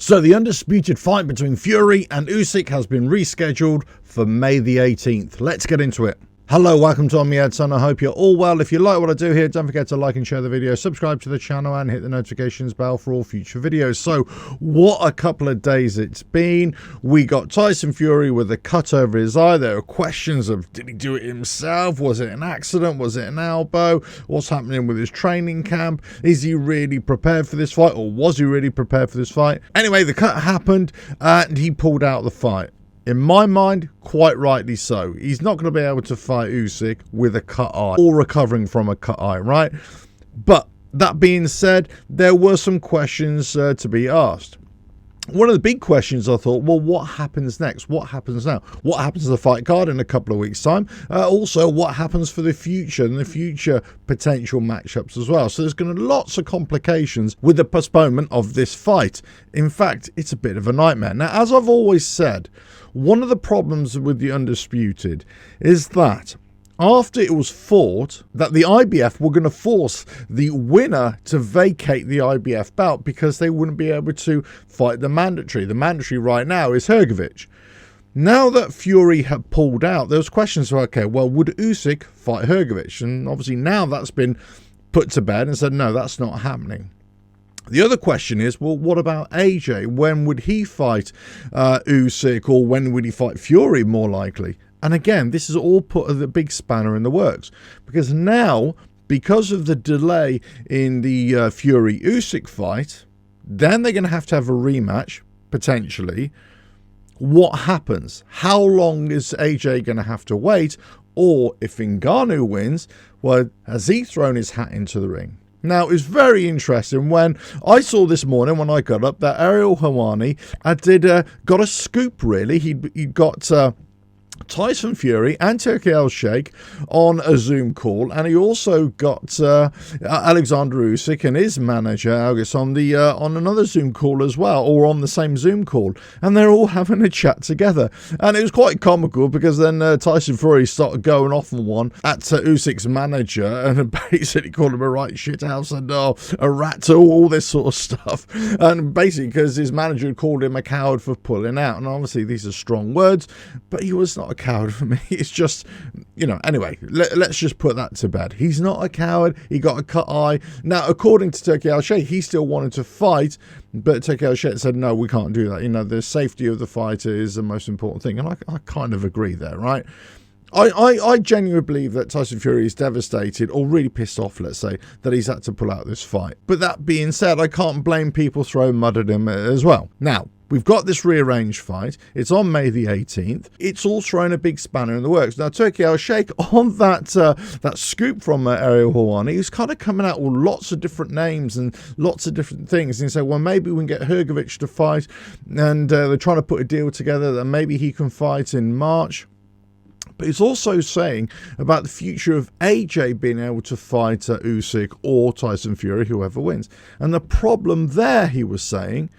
So the undisputed fight between Fury and Usyk has been rescheduled for May the 18th. Let's get into it. Hello, welcome to On Me Son. I hope you're all well. If you like what I do here, don't forget to like and share the video, subscribe to the channel and hit the notifications bell for all future videos. So what a couple of days it's been. We got Tyson Fury with a cut over his eye. There are questions of, did he do it himself? Was it an accident? Was it an elbow? What's happening with his training camp? Is he really prepared for this fight, or was he really prepared for this fight? Anyway, the cut happened and he pulled out the fight. In my mind, quite rightly so. He's not going to be able to fight Usyk with a cut eye or recovering from a cut eye, right? But that being said, there were some questions to be asked. One of the big questions I thought, well, what happens next? What happens now? What happens to the fight card in a couple of weeks' time? Also, what happens for the future and the future potential matchups as well? So there's going to be lots of complications with the postponement of this fight. In fact, it's a bit of a nightmare. Now, as I've always said, one of the problems with the Undisputed is that after it was fought, that the IBF were going to force the winner to vacate the IBF bout because they wouldn't be able to fight the mandatory. The mandatory right now is Hrgović. Now that Fury had pulled out, there was questions of, okay, well, would Usyk fight Hrgović? And obviously now that's been put to bed and said, no, that's not happening. The other question is, well, what about AJ? When would he fight Usyk, or when would he fight Fury more likely? And again, this is all put a big spanner in the works, because now, because of the delay in the Fury-Usyk fight, then they're going to have a rematch, potentially. What happens? How long is AJ going to have to wait? Or if Ngannou wins, well, has he thrown his hat into the ring? Now, it's very interesting when I saw this morning when I got up that Ariel Helwani got a scoop, really. He got Tyson Fury and Turki Al-Sheikh on a Zoom call, and he also got Alexander Usyk and his manager August on another Zoom call as well, or on the same Zoom call, and they're all having a chat together. And it was quite comical because then Tyson Fury started going off on one at Usyk's manager and basically called him a right shithouse and a rat, all this sort of stuff, and basically because his manager had called him a coward for pulling out. And obviously these are strong words, but he was not a coward for me. It's just, anyway, let's just put that to bed. He's not a coward. He got a cut eye. Now, according to Turki Al-Sheikh, he still wanted to fight, but Turki Al-Sheikh said, no, we can't do that. The safety of the fighter is the most important thing. And I kind of agree there, right? I genuinely believe that Tyson Fury is devastated, or really pissed off, let's say, that he's had to pull out this fight. But that being said, I can't blame people throwing mud at him as well. Now, we've got this rearranged fight. It's on May the 18th. It's all thrown a big spanner in the works. Now, Turki Al-Sheikh, on that scoop from Ariel Helwani, he's kind of coming out with lots of different names and lots of different things. And he said, well, maybe we can get Hrgović to fight. And they're trying to put a deal together that maybe he can fight in March. But he's also saying about the future of AJ being able to fight Usyk or Tyson Fury, whoever wins. And the problem there, he was saying,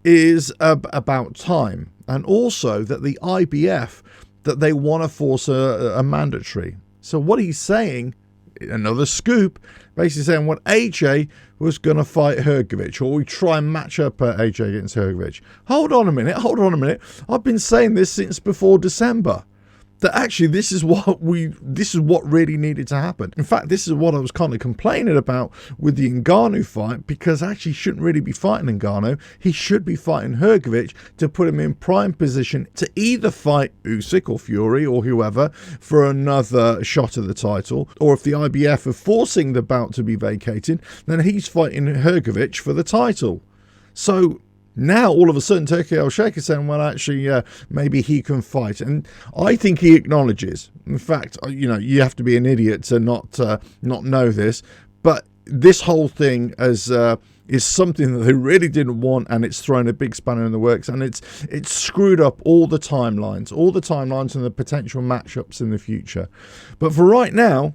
is about time. And also that the IBF, that they want to force a mandatory. So what he's saying, another scoop, basically saying what AJ was going to fight Hrgović, or we try and match up AJ against Hrgović. Hold on a minute. I've been saying this since before December. That actually this is what really needed to happen. In fact, this is what I was kind of complaining about with the Ngannou fight, because actually he shouldn't really be fighting Ngannou. He should be fighting Hrgović to put him in prime position to either fight Usyk or Fury or whoever for another shot at the title, or if the IBF are forcing the bout to be vacated, then he's fighting Hrgović for the title. So now, all of a sudden, Turki Al-Sheikh is saying, well, actually, maybe he can fight. And I think he acknowledges. In fact, you have to be an idiot to not know this. But this whole thing is something that they really didn't want, and it's thrown a big spanner in the works. And it's screwed up all the timelines and the potential matchups in the future. But for right now,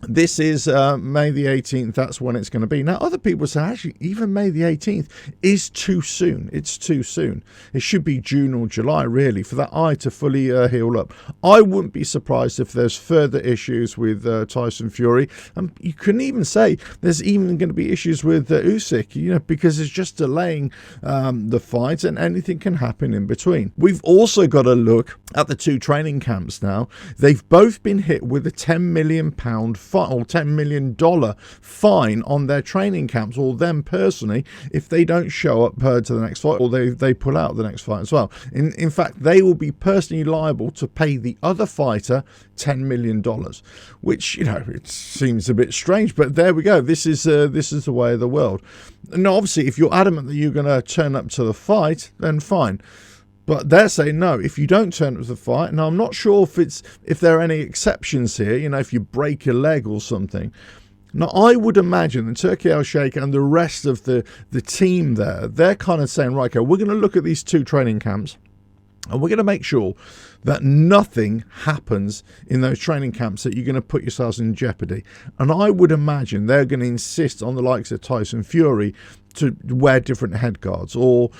This is May the 18th. That's when it's going to be. Now, other people say, actually, even May the 18th is too soon. It's too soon. It should be June or July, really, for that eye to fully heal up. I wouldn't be surprised if there's further issues with Tyson Fury. And you can even say there's even going to be issues with Usyk, you know, because it's just delaying the fight and anything can happen in between. We've also got to look at the two training camps now. They've both been hit with a £10 million or $10 million fine on their training camps, or them personally, if they don't show up to the next fight, or they pull out the next fight as well. In fact, they will be personally liable to pay the other fighter $10 million, which, you know, it seems a bit strange, but there we go. This is the way of the world. Now, obviously, if you're adamant that you're going to turn up to the fight, then fine. But they're saying, no, if you don't turn up to the fight, now I'm not sure if there are any exceptions here, you know, if you break your leg or something. Now, I would imagine that Turki Al-Sheikh and the rest of the team there, they're kind of saying, right, okay, we're going to look at these two training camps and we're going to make sure that nothing happens in those training camps that you're going to put yourselves in jeopardy. And I would imagine they're going to insist on the likes of Tyson Fury to wear different head guards or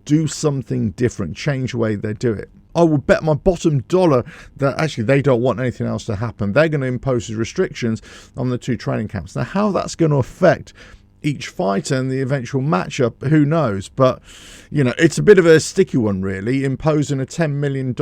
do something different, change the way they do it. I would bet my bottom dollar that actually they don't want anything else to happen. They're going to impose restrictions on the two training camps. Now, how that's going to affect each fighter and the eventual matchup, who knows? But, you know, it's a bit of a sticky one, really, imposing a $10 million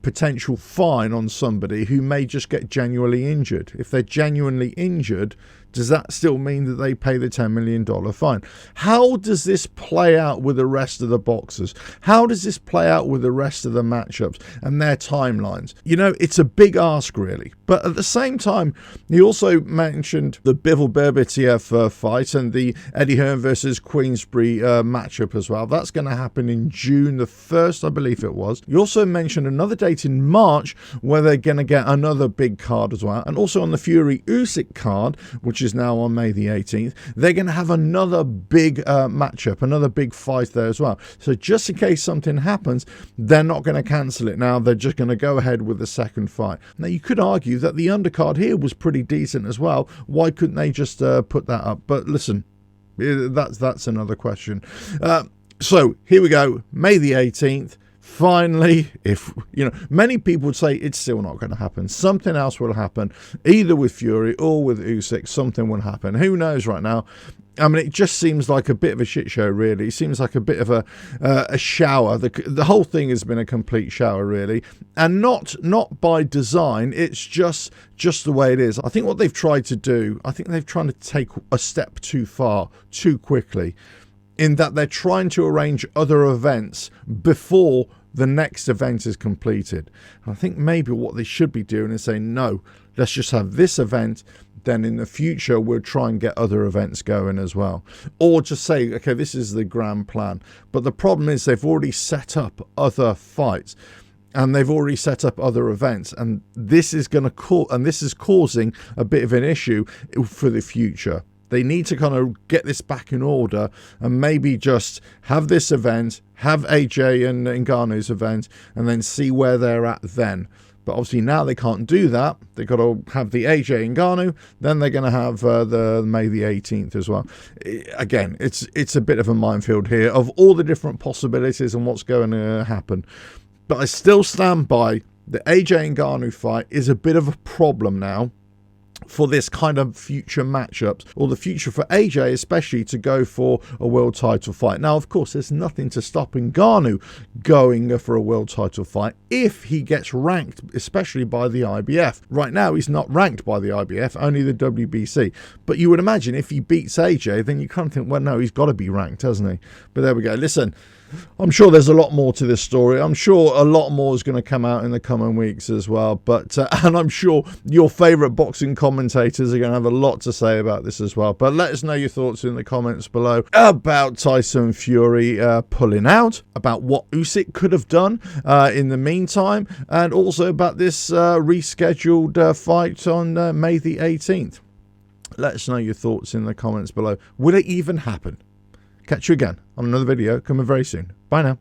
potential fine on somebody who may just get genuinely injured. If they're genuinely injured, does that still mean that they pay the $10 million fine? How does this play out with the rest of the boxers? How does this play out with the rest of the matchups and their timelines? You know, it's a big ask, really. But at the same time, he also mentioned the Bivol Berbetiev fight and the Eddie Hearn versus Queensberry matchup as well. That's going to happen in June the 1st, I believe it was. He also mentioned another date in March where they're going to get another big card as well. And also on the Fury Usyk card, which is now on May the 18th, they're going to have another big matchup, another big fight there as well. So just in case something happens, they're not going to cancel it now. They're just going to go ahead with the second fight. Now, you could argue that the undercard here was pretty decent as well. Why couldn't they just put that up? But listen, that's another question. So here we go, May the 18th. Finally, if, you know, many people would say it's still not going to happen. Something else will happen, either with Fury or with Usyk. Something will happen. Who knows right now? I mean, it just seems like a bit of a shit show, really. It seems like a bit of a shower. The whole thing has been a complete shower, really, and not by design. It's just the way it is. I think what they've tried to do, I think they've tried to take a step too far, too quickly, in that they're trying to arrange other events before the next event is completed. And I think maybe what they should be doing is saying, no, let's just have this event, then in the future we'll try and get other events going as well. Or just say, okay, this is the grand plan. But the problem is they've already set up other fights and they've already set up other events, and this is going to cause, and this is causing a bit of an issue for the future. They need to kind of get this back in order and maybe just have this event, have AJ and Ngannou's event, and then see where they're at then. But obviously now they can't do that. They've got to have the AJ and Ngannou, then they're going to have the May the 18th as well. Again, it's a bit of a minefield here of all the different possibilities and what's going to happen. But I still stand by the AJ and Ngannou fight is a bit of a problem now for this kind of future matchups, or the future for AJ especially to go for a world title fight. Now, of course, there's nothing to stop Ngannou going for a world title fight if he gets ranked, especially by the IBF. Right now, he's not ranked by the IBF, only the WBC. But you would imagine if he beats AJ, then you kind of think, well, no, he's got to be ranked, hasn't he? But there we go. Listen, I'm sure there's a lot more to this story. I'm sure a lot more is going to come out in the coming weeks as well. But and I'm sure your favourite boxing commentators are going to have a lot to say about this as well. But let us know your thoughts in the comments below about Tyson Fury pulling out, about what Usyk could have done in the meantime, and also about this rescheduled fight on May the 18th. Let us know your thoughts in the comments below. Will it even happen? Catch you again on another video coming very soon. Bye now.